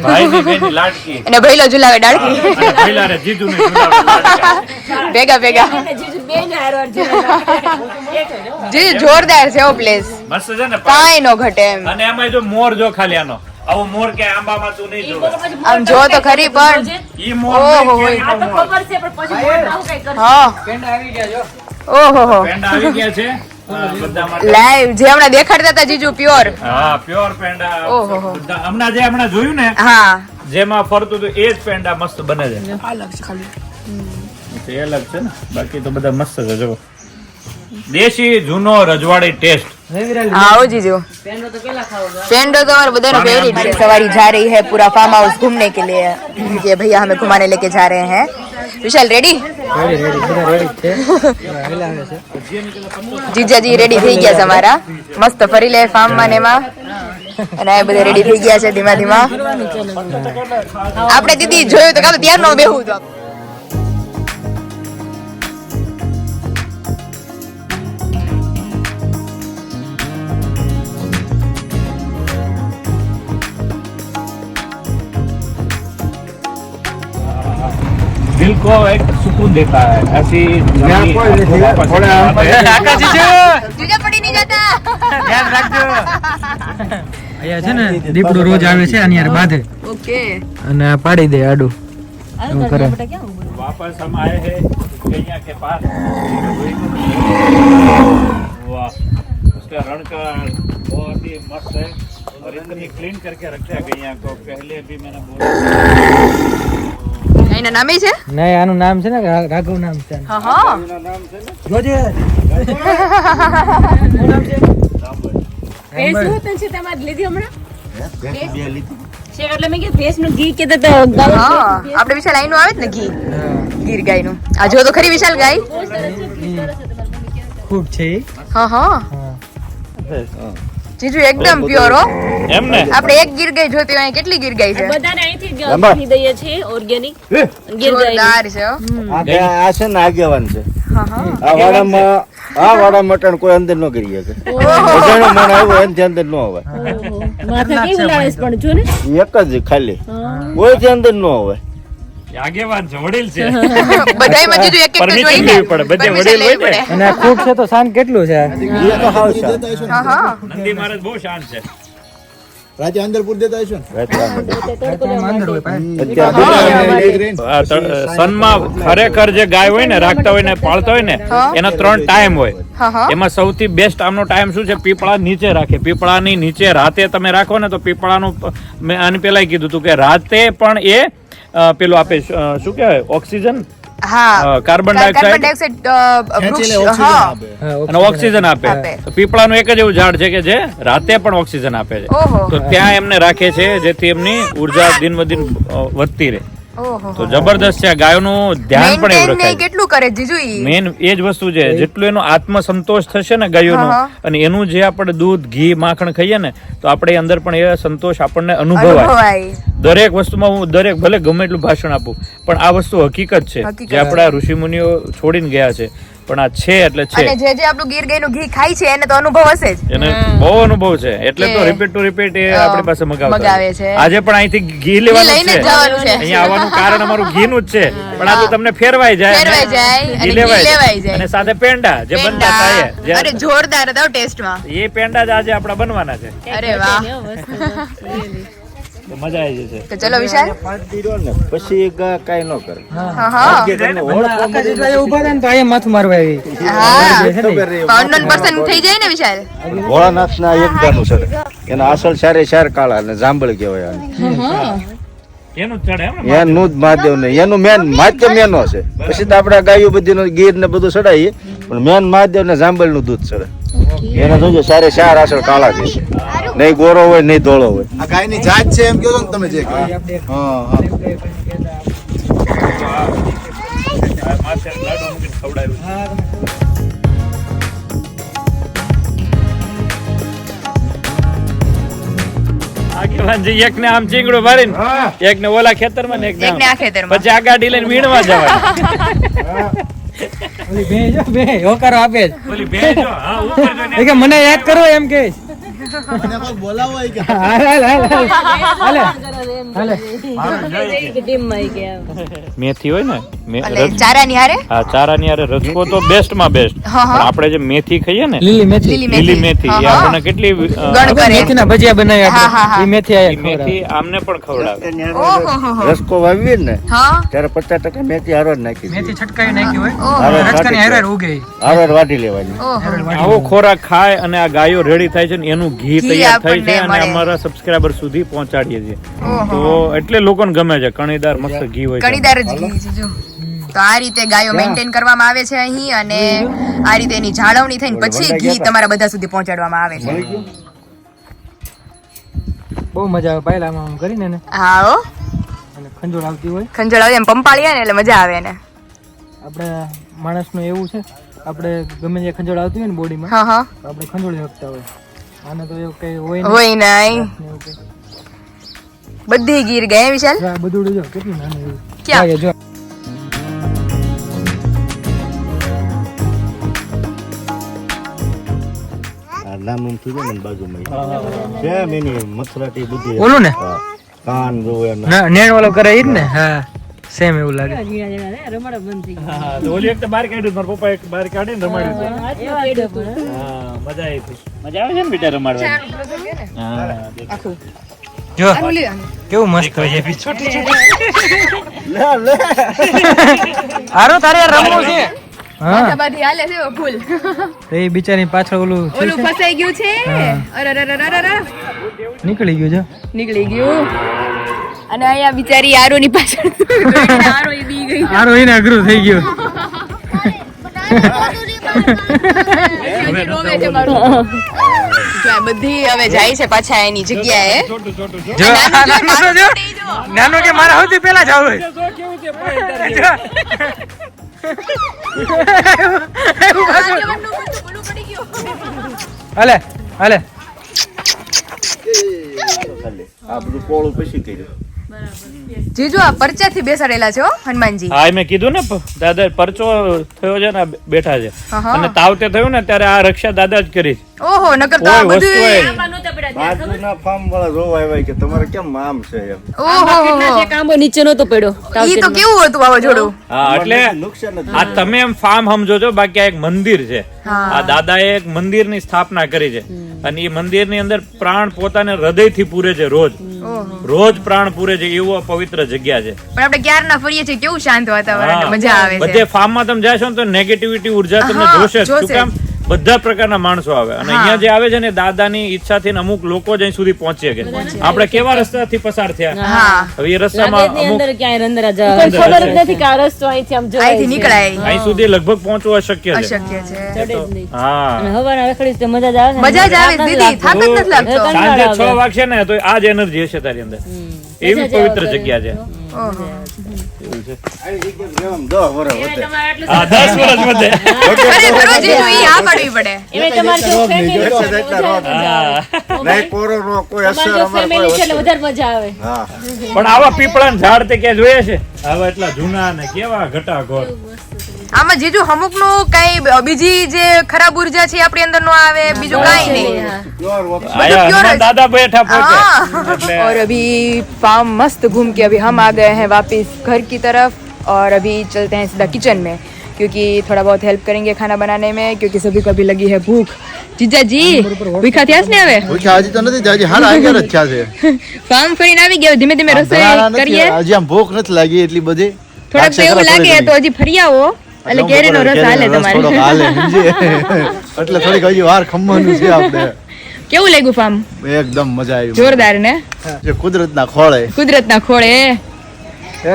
Speaker 4: ભાઈની બેની લાડકી
Speaker 1: અને ભઈલો ઝુલાવે ડાળકી
Speaker 4: અને પહેલા રે જીજુને ઝુલાવે લાડકી.
Speaker 1: ભેગા ભેગા જી જોરદાર છે ઓ પ્લેસ.
Speaker 4: મસ્ત છે ને
Speaker 1: કાંઈ નો ઘટે એમ.
Speaker 4: અને એમાં જો મોર જો ખાલી આનો આવો મોર કે આંબામાં તું નહીં જોવે.
Speaker 1: આમ જો તો ખરી પણ
Speaker 4: ઈ મોર
Speaker 1: ઓહો
Speaker 4: નહીં, કેરીનો મોર.
Speaker 1: હા
Speaker 3: પેંડા આવી ગયા જો.
Speaker 1: ઓહો હો
Speaker 4: પેંડા આવી ગયા છે બધા માટે.
Speaker 1: લાઈવ જે હમણાં દેખાડતા હતા જીજુ પ્યોર.
Speaker 4: હા પ્યોર પેંડા
Speaker 1: ઓહો હો.
Speaker 4: બધા હમણાં જોયું ને
Speaker 1: હા
Speaker 4: જેમાં ફરતું હતું એ જ પેંડા મસ્ત બને છે. તો એ અલગ છે ને, બાકી તો બધા મસ્ત છે જો. દેશી જૂનો રજવાડી ટેસ્ટ.
Speaker 1: हाँ ओ जीजू पेंडो तो हमारे बधाई फेवरेट है। सवारी जा रही है पूरा फार्म हाउस घूमने के लिए। ये भैया हमें घुमाने लेके जा रहे हैं। विशाल रेडी? जीजाजी रेडी થઈ ગયા છે અમારા. મસ્ત ફરી લે ફાર્મ માં ને એમાં. અને આ બધા રેડી થઈ ગયા છે ધીમા ધીમા. આપણે દીદી જોયું તો કાલે ત્યાર નો બેહું તો.
Speaker 4: दिल को एक सुकून देता है ऐसी जर्नी आपको वापस आते हैं।
Speaker 1: જીજા પડી નહીં જતા.
Speaker 3: ધ્યાન રાખજો. અહીંયા છે ને દીપડો રોજ આવે છે આની યાર બાંધે
Speaker 1: ઓકે.
Speaker 3: અને આ પાડી દે આડું એવું કરે.
Speaker 4: वापस हम आए हैं गैया के पास। वाह उसका रण का बहुत ही मस्त है और इतनी क्लीन करके रखते हैं गैया को। पहले भी मैंने बोला
Speaker 1: એના નામે છે?
Speaker 3: નહીં આનું નામ છે ને રાઘવ નામ છે.
Speaker 1: હા હા.
Speaker 3: જોજે
Speaker 1: હા આપણે વિશાલ આઈનું આવે જ ને ઘી ગીર ગાયનું. આ જો તો ખરી વિશાલ ગાય.
Speaker 3: ખૂબ છે ઈ.
Speaker 1: હા હા જીજુ એકદમ પ્યોર હો.
Speaker 4: એમ ને
Speaker 1: આપણે એક ગીર ગાય જોતી હોય કેટલી ગીર ગાય છે.
Speaker 2: બધાને અહીંથી જ આપી દઈએ છીએ ઓર્ગેનિક ગીર ગાય
Speaker 1: જોરદાર છે હો.
Speaker 5: આ છે ને આગેવાન છે.
Speaker 1: હા હા
Speaker 5: આ વાડા મટણ કોઈ અંદર ન કરી શકે. બધાનો મન આવ્યો એનથી અંદર ન આવે.
Speaker 2: માથા કેવું લાગે છે પણ જો ને
Speaker 5: એક જ ખાલી કોઈથી અંદર ન આવે.
Speaker 4: આગેવાન છે, વડીલ છે.
Speaker 1: બધાયમાં જીજુ એક એક તો
Speaker 4: Permission
Speaker 1: જોઈને
Speaker 4: લેવી પડે, બધે
Speaker 1: permission
Speaker 4: વડીલ હોય
Speaker 1: લેવી
Speaker 4: ને.
Speaker 1: પડે.
Speaker 3: અને આ ખૂબ છે તો શાન કેટલું છે આ?
Speaker 5: એ તો હાવ શાંત.
Speaker 1: હા હા
Speaker 4: નંદી મહારાજ બહુ શાંત છે.
Speaker 6: રાતે અંદર પૂર દેતા હશો ને
Speaker 3: અંદર હોય પાસે.
Speaker 4: સનમાં ખરેખર જે ગાય હોય ને રાખતા હોય ને પાળતા હોય ને એનો 3 ટાઈમ હોય.
Speaker 1: હા હા
Speaker 4: એમાં સૌથી બેસ્ટ આમનો ટાઈમ શું છે? પીપળા નીચે રાખે. પીપળાની નીચે રાતે તમે રાખો ને તો પીપળાનું મેં આની પેલા કીધું હતું કે રાતે પણ એ પેલું આપે શું કહેવાય ઓક્સિજન
Speaker 1: હા
Speaker 4: કાર્બન ડાયોક્સાઇડ
Speaker 1: વૃક્ષ હા
Speaker 4: અને ઓક્સિજન આપે.
Speaker 1: આપે.
Speaker 4: તો પીપળાનું એક જ એવું ઝાડ છે કે જે રાતે પણ ઓક્સિજન આપે છે.
Speaker 1: ઓહો
Speaker 4: તો ત્યાં એમને રાખે છે જેથી એમની ઉર્જા દિન બદિન વધતી રહે.
Speaker 1: ઓહો
Speaker 4: તો જબરદસ્ત છે. આ ગાયોનું ધ્યાન પણ એવું
Speaker 1: મેન્ટેન ને
Speaker 4: રખાય.
Speaker 1: કેટલું કરે જીજુ ઈ.
Speaker 4: મેન એ જ વસ્તુ છે. જેટલું એનો આત્મસંતોષ થશે ને ગાયોનો
Speaker 1: હા.
Speaker 4: અને એનું જે આપણે દૂધ ઘી માખણ ખાઈએ ને તો આપણે અંદર પણ એ સંતોષ આપણને અનુભવાય.
Speaker 1: અનુભવાય.
Speaker 4: દરેક વસ્તુમાં હું દરેક ભલે ગમે એટલું ભાષણ આપું પણ આ વસ્તુ હકીકત છે
Speaker 1: હકીકત.
Speaker 4: જે આપણા ઋષિ મુનિઓ છોડીને ગયા છે. પણ આ છે એટલે છે.
Speaker 1: અને જે આપણું ગીર ગાયનું ઘી ખાય છે એને તો અનુભવ હશે જ.
Speaker 4: એને બહુ અનુભવ છે એટલે તો રિપીટ ટુ રિપીટ એ આપણી પાસે
Speaker 1: મગાવે
Speaker 4: મગાવે
Speaker 1: છે.
Speaker 4: આજે પણ અહીંથી ઘી લેવાનું
Speaker 1: લઈને
Speaker 4: છે,
Speaker 1: જ જવાનું છે.
Speaker 4: અહીંયા આવવાનું કારણ અમારું ઘીનું જ છે, પણ આ તો તમને ફેરવાઈ જાય
Speaker 1: ફેરવાઈ જાય અને
Speaker 4: ઘી
Speaker 1: ઘી
Speaker 4: લેવાય
Speaker 1: લેવાઈ જાય.
Speaker 4: અને સાથે પેંડા જે બનતા થાય
Speaker 1: પેંડા. અરે જોરદાર હતા ટેસ્ટમાં.
Speaker 4: એ પેંડા જ આજે આપણા બનવાના છે,
Speaker 1: અરે વાહ.
Speaker 4: તો મજા આવી જશે.
Speaker 1: તો ચલો વિશાલ.
Speaker 5: પાંચ દીરો ને પછી કાંઈ ન કરે.
Speaker 1: હા હા
Speaker 5: કે તમને ઓળખવામાં જ
Speaker 3: ઉભા થાય ને તો અહીંયા માથું મારવા આવી.
Speaker 1: હા
Speaker 5: ખબર રહી.
Speaker 1: અનનોન પર્સન થઈ જાય ને વિશાલ.
Speaker 5: ભોળાનાથના એક ગાનું છે એના અસલ સારે ચાર કાળા અને જાંબળ કહેવાય આને.
Speaker 4: એનું જ ચડે એમ ને?
Speaker 5: એનું જ મહાદેવ ને એનું મેન માધ્યમ એનો છે. પછી તો આપણે ગાયો બધી ગીર ને બધું ચડાવીએ પણ મેન મહાદેવ ને જાંબળ નું દૂધ ચડે. એને જોજો સારે ચાર અસલ કાળા છે, નહીં ગોરો હોય નહીં ધોળો હોય.
Speaker 6: આ ગાયની જાત છે એમ કહો છો ને તમે જે કહો. હા હા
Speaker 4: આ માથે લાડુ મૂકીને ખવડાવ્યું. આગેવાન જે એકને આમ ચીંગડું મારીને એકને ઓલા ખેતરમાં ને એકને
Speaker 1: એકને
Speaker 4: આમ.
Speaker 1: આ ખેતરમાં.
Speaker 4: પછી આ ગાડી લઈને વીણવા જવાય.
Speaker 3: ઓલી બે જો બે હોકારો આપે જ.
Speaker 4: ઓલી ભેંસ જો, હા, ઉપર જોઈને
Speaker 3: એ કે મને યાદ કરો એમ કે
Speaker 6: મને કોઈ બોલાવો હોય કે
Speaker 3: હાલે
Speaker 4: મેથી હોય ને
Speaker 1: એટલે ચારાની હારે
Speaker 4: હા ચારાની હારે રસકો તો બેસ્ટ માં બેસ્ટ.
Speaker 1: હા, હા.
Speaker 4: પણ આપણે જે મેથી ખાઈએ ને
Speaker 3: લીલી મેથી
Speaker 1: લીલી
Speaker 4: લીલી મેથી એ
Speaker 1: હા, હા.
Speaker 4: આપણને કેટલી
Speaker 1: ગણ કરે.
Speaker 3: મેથીના ભજીયા બનાવ્યા
Speaker 1: હા, હા, હા.
Speaker 3: આપણે. ઈ મેથી
Speaker 4: ઈ
Speaker 3: આયા
Speaker 4: મેથી આમને પણ ખવડાવે.
Speaker 1: ઓહો
Speaker 5: રસકો વાવીએ ને
Speaker 1: હા
Speaker 5: ત્યારે 50% મેથી હારો જ નાખી
Speaker 3: મેથી
Speaker 5: દીધી.
Speaker 3: છટકાવી નાખી હોય
Speaker 1: ઓહો
Speaker 5: હારો
Speaker 3: રચકાની
Speaker 5: વાટી
Speaker 3: હારે ઉગે
Speaker 5: હારો વાટી લેવાની.
Speaker 1: ઓહો
Speaker 4: આવો ખોરાક ખાય અને આ ગાયો રેડી થાય છે ને એનું ઘી
Speaker 1: ઘી
Speaker 4: તૈયાર થાય છે
Speaker 1: આપણને
Speaker 4: અને
Speaker 1: મળે.
Speaker 4: અમારા સબસ્ક્રાઇબર સુધી પહોંચાડીએ છીએ.
Speaker 1: ઓહો.
Speaker 4: તો એટલે લોકોને ગમે છે કણીદાર મસ્ત ઘી હોય છે.
Speaker 1: કણીદાર જ ઘી છે જો. તો આ રીતે ગાયો મેન્ટેન કરવામાં આવે છે અહીં અને આ રીતે એની જાળવણી થઈને પછી ઘી તમારા બધા સુધી પહોંચાડવામાં આવે છે.
Speaker 3: બહુ મજા આવે પાયલામાં આમ કરીને ને
Speaker 1: હા હો
Speaker 3: અને ખંજોળ આવતી હોય.
Speaker 1: ખંજોળ આવે એમ પંપાળીએ ને એટલે મજા આવે ને.
Speaker 3: આપણે માણસનું એવું છે આપણે ગમે તે ખંજોળ આવતી હોય ને બોડીમાં
Speaker 1: હા હા
Speaker 3: તો આપણે ખંજોળી શકતા હોય. આને તો એવું કઈ હોય
Speaker 1: હોય નહીં
Speaker 3: નહીં એવું કઈ.
Speaker 1: બધી ગીર ગયા વિશાલ.
Speaker 3: જો આ બધું જો કેટલું નાનું એવું.
Speaker 1: ક્યાં?
Speaker 3: હા, જો
Speaker 5: આ નાનું થયું છે ને બાજુમાં સેમ એની મથરાટી બધી
Speaker 3: ઓલું ને
Speaker 5: હા. કાન જોવે ને
Speaker 3: ના નેણ વાળો કરે ઈ જ ને હા સેમ એવું લાગે.
Speaker 4: હા, તો ઓલી વખતે બહાર કાઢ્યું મારા પપ્પા એક બહાર કાઢીને રમાડ્યું હતું. હા, મજા આવી હતી. મજા આવે છે ને બેટા રમાડવાની? હા, દેખો.
Speaker 3: જો કેવું મસ્ત હોય છે. હારો તારે રમવું છે. હા
Speaker 1: બધી હાલે છે ફૂલ.
Speaker 3: તો એ બિચારી પાછળ ઓલું થયું
Speaker 1: ઓલું
Speaker 3: છે.
Speaker 1: ફસાઈ ગયું છે. અરે અરે અરે અરે અરે.
Speaker 3: નીકળી ગયું છે.
Speaker 1: નીકળી ગયું અને અહીંયા બિચારી આરોની પાછળ આરો ઈ બી ગઈ.
Speaker 3: હારો એને અઘરું થઈ ગયું.
Speaker 1: રોવે છે મારું. જો આ બધી હવે જાય છે પાછા એની જગ્યાએ.
Speaker 3: જો આ નાનો જો નાનો કે મારા સૌથી પહેલા જ આવે. હાલે હાલે
Speaker 5: આ બધું કોળું પછી કર્યું.
Speaker 1: જીજુ આ પરચાથી બેસાડેલા છે હો હનુમાનજી.
Speaker 4: હા, મેં કીધું ને દાદા પરચો થયો છે ને આ બેઠા છે
Speaker 1: હા.
Speaker 4: અને તાવતે થયું ને ત્યારે આ રક્ષા દાદા જ કરી છે.
Speaker 1: ઓહો નકર તો આ
Speaker 4: કોઈ વસ્તુ
Speaker 1: બધું
Speaker 5: બાજુના ફાર્મ વાળા જોવા આવ્યા કે તમારે કેમ આમ છે એમ.
Speaker 1: ઓહો
Speaker 2: કાંબો નીચે નતો પડ્યો
Speaker 1: ઈ તો કેવું હતું વાવાઝોડું.
Speaker 4: હા, એટલે
Speaker 5: નુકસાન જ
Speaker 4: આ તમે એમ ફાર્મ સમજો છો, બાકી આ એક મંદિર છે. આ દાદાએ એક મંદિરની સ્થાપના કરી છે અને એ મંદિરની અંદર પ્રાણ પોતાને હૃદયથી પૂરે છે રોજ પ્રાણ પૂરે છે એવો પવિત્ર જગ્યા છે.
Speaker 1: પણ આપણે ક્યારના ફરીએ છીએ કેવું શાંત વાતાવરણ
Speaker 4: હા.
Speaker 1: મજા આવે છે.
Speaker 4: બધે ફાર્મમાં તમે જાશો ને તો નેગેટિવિટી ઉર્જા તમને
Speaker 1: હા,
Speaker 4: જોશે જ. શું
Speaker 1: જોશે.
Speaker 4: કામ? બધા પ્રકારના માણસો આવે અને અહીંયા જે આવે છે ને દાદાની ઈચ્છાથી ને અમુક લોકો જ અહીં સુધી પહોંચી શકે. આપણે કેવા રસ્તાથી પસાર થયા,
Speaker 1: હા
Speaker 4: હવે એ રસ્તામાં અમુક
Speaker 2: અંદર ક્યાંય રંદરા જવા ખબર જ નથી કે આ રસ્તો અહીંથી આમ
Speaker 1: અહીંથી
Speaker 2: જવાય
Speaker 1: નીકળાય
Speaker 4: અહીં સુધી લગભગ પહોંચવું અશક્ય છે.
Speaker 1: અશક્ય છે.
Speaker 2: ચડે જ નહીં.
Speaker 4: હા,
Speaker 2: અને હવાના રખડીશ તો મજા જ આવે ને.
Speaker 1: મજા જ આવે દીદી થાક જ નથી લાગતો.
Speaker 4: સાંજે 6 વાગશે ને તો આ જ એનર્જી હશે તારી અંદર. એવી પવિત્ર જગ્યા છે.
Speaker 1: ઓહો
Speaker 5: આવી જગ્યાએ રહેવામાં 10 વર્ષ વધે.
Speaker 4: હા, 10 વર્ષ વધે.
Speaker 1: ખરેખર હો જીજુ ઈ આ પાડવી પડે.
Speaker 2: એમાંય તમારે જો family
Speaker 5: એટલે
Speaker 2: છે,
Speaker 5: એટલા રોગ
Speaker 4: હા.
Speaker 5: નહીં કોરોનો કોઈ અસર
Speaker 2: તમારે જો
Speaker 5: અમારે
Speaker 2: family
Speaker 5: કોઈ
Speaker 2: છે એટલે
Speaker 5: અસર.
Speaker 2: વધારે મજા આવે.
Speaker 5: હા
Speaker 4: પણ આવા પીપળાના ઝાડ તે ક્યાં જોયા છે? આવા એટલા જૂના ને કેવા ઘટાઘોર.
Speaker 1: આમાં જીજુ અમુકનું કઈ બીજી જે ખરાબ ઉર્જા છે આપણી અંદર નો આવે, બીજું કાઈ નહીં.
Speaker 4: આયા હનુમાન દાદા બેઠા પોતે એટલે
Speaker 1: और अभी फार्म मस्त घूम के अभी हम आ गए हैं वापस घर की तरफ और अभी चलते हैं सीधा किचन में क्योंकि थोड़ा बहुत हेल्प करेंगे खाना बनाने में क्योंकि सभी को अभी लगी है भूख. જીજાજી ભૂખા થયા છે ને હવે?
Speaker 6: ભૂખ્યા હજી તો નથી હજી હારા 11 જ થયા છે.
Speaker 1: ફાર્મ ફરીને આવી ગયો, ધીમે ધીમે રસોઈ કરીએ.
Speaker 6: હજી આમ ભૂખ નથી લાગી એટલી બધી.
Speaker 1: થોડાક તો એવું લાગે તો હજી ફરી આવો એટલે કેરીનો રસ હાલે તમારે.
Speaker 6: થોડોક હાલે સમજી. એટલે થોડીક હજી વાર ખમવાનું છે આપણે.
Speaker 1: કેવું લાગ્યું ફાર્મ?
Speaker 6: એકદમ મજા આવી.
Speaker 1: જોરદાર ને?
Speaker 6: જે કુદરતના ખોળે
Speaker 1: કુદરતના ખોળે.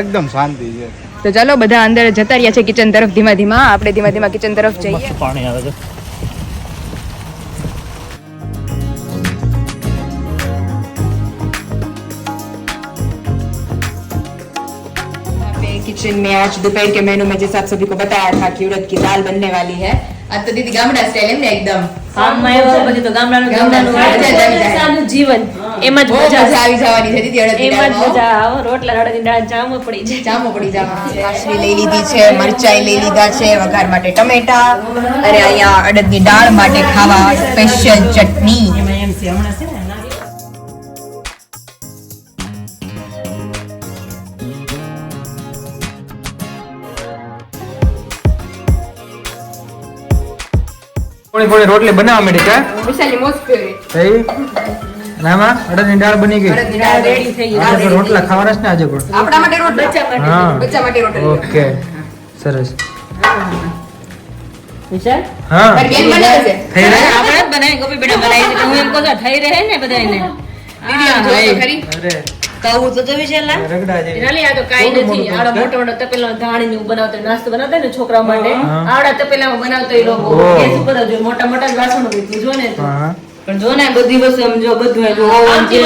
Speaker 6: એકદમ શાંતિ છે.
Speaker 1: તો ચાલો બધા અંદર જતા રહ્યા છે કિચન તરફ ધીમા ધીમા. આપણે ધીમા ધીમા કિચન તરફ જઈએ.
Speaker 4: પાણી આવે છે.
Speaker 1: किचन में आज दोपहर के मेनू में जैसे आप सभी को बताया था कि उड़द की दाल बनने वाली है. आज तो दीदी गामड़ा स्टाइल है एकदम.
Speaker 2: ગામમાં આવ્યો પછી તો ગામડાનું સાદું જીવન એમાં જ
Speaker 1: બહુ
Speaker 2: મજા
Speaker 1: મજા આવી જવાની છે દીદી અડદની
Speaker 2: એમાં જ
Speaker 1: દાળમાં.
Speaker 2: મજા આવો રોટલા અડદની દાળ જામો પડી જાય.
Speaker 1: જામો પડી જવાનું છે. કાશરી લઈ લીધી છે, મરચાઈ લઈ લીધા છે, વઘાર માટે ટમેટા અને અહીંયા અડદની દાળ માટે ખાવા સ્પેશિયલ ચટણી.
Speaker 3: કોણી કોણી રોટલી બનાવવા માંડી કા
Speaker 1: વિશાલની મોસ્ટ ફેવરિટ
Speaker 3: થઈ અને આમાં અડદની દાળ બની ગઈ.
Speaker 1: અડદની દાળ રેડી થઈ ગઈ.
Speaker 3: આપણે તો રોટલા ખાવાના છે ને આજે પણ.
Speaker 1: આપણા માટે રોટલા,
Speaker 3: હા
Speaker 1: બચ્ચા માટે રોટલી.
Speaker 3: ઓકે સરસ.
Speaker 2: વિશાલ
Speaker 3: હા
Speaker 1: મારી બેન બનાવે છે.
Speaker 3: થઈ રહી
Speaker 2: આપણે જ બનાવી ગોપી બેટા બનાવી છે હું એમ કહું છું થઈ રહે ને બધાને
Speaker 1: દીદી આમ જોવો તો ખરી.
Speaker 3: અરે
Speaker 2: કહું તો વિશાલ
Speaker 3: રગડા જેવી.
Speaker 2: નાલી આ તો કાઈ નથી આડો મોટો મોટો તપેલા ધાણી નું બનાવતો નાસ્તો બનાવતા ને છોકરાઓ માટે આવડા તપેલામાં બનાવતો એ લોકો
Speaker 3: ઓહ.
Speaker 2: ગેસ ઉપર જ હોય, મોટા મોટા જ વાસણો હોય જો ને તું.
Speaker 3: હા
Speaker 2: પણ જો ને બધી વસ્તુ એમ જો બધું એમ ઓવન છે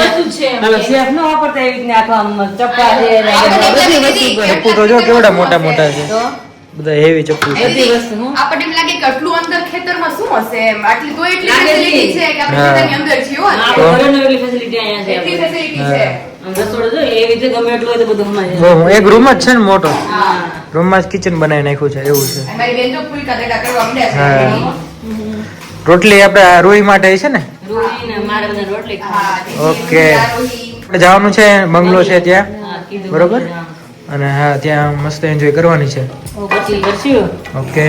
Speaker 2: ચાલો શેફ નો વાપરતા એવી રીતના આખો આમ ચપ્પા છે ને બધી વસ્તુ કરે.
Speaker 3: ચપ્પુ તો જો કેવડા મોટા મોટા છે,
Speaker 2: તો
Speaker 3: બધા હેવી ચપ્પુ છે.
Speaker 2: બધી વસ્તુ હું
Speaker 1: આપણને એમ લાગે કે આટલું અંદર ખેતરમાં શું હશે એમ. આટલી તો એટલી
Speaker 2: લાગે છે.
Speaker 1: ફેસિલિટી છે કે આપણે
Speaker 3: હા.
Speaker 1: ખેતરની અંદર છીએ હો.
Speaker 2: આપણે ઘરેનું એટલી ફેસિલિટી અહીંયા છે
Speaker 1: એટલી
Speaker 2: આપણે.
Speaker 1: ફેસિલિટી છે.
Speaker 2: આમ રસોડું જો એવી રીતે ગમે એટલું હોય તો બધું સમાય
Speaker 3: બહુ એક રૂમ જ છે ને મોટો,
Speaker 1: હા.
Speaker 3: રૂમમાં જ કિચન બનાવી નાખ્યું છે એવું છે.
Speaker 1: મારી બેન તો ફૂલકા દેડા કરવા
Speaker 3: હા.
Speaker 1: માંડ્યા છે.
Speaker 3: રોટલી આપણે રૂઈ માટે છે ને.
Speaker 2: રોટી ને મારે બધા રોટલી
Speaker 1: હા,
Speaker 2: ખાવા.
Speaker 1: દીદી,
Speaker 3: ઓકે.
Speaker 1: દારૂહી.
Speaker 3: આપણે જવાનું છે બંગલો છે ત્યાં,
Speaker 2: હા, કીધું
Speaker 3: બરોબર.
Speaker 2: હા.
Speaker 3: અને હા ત્યાં મસ્ત એન્જોય કરવાની છે.
Speaker 2: પછી કરશું
Speaker 3: ઓકે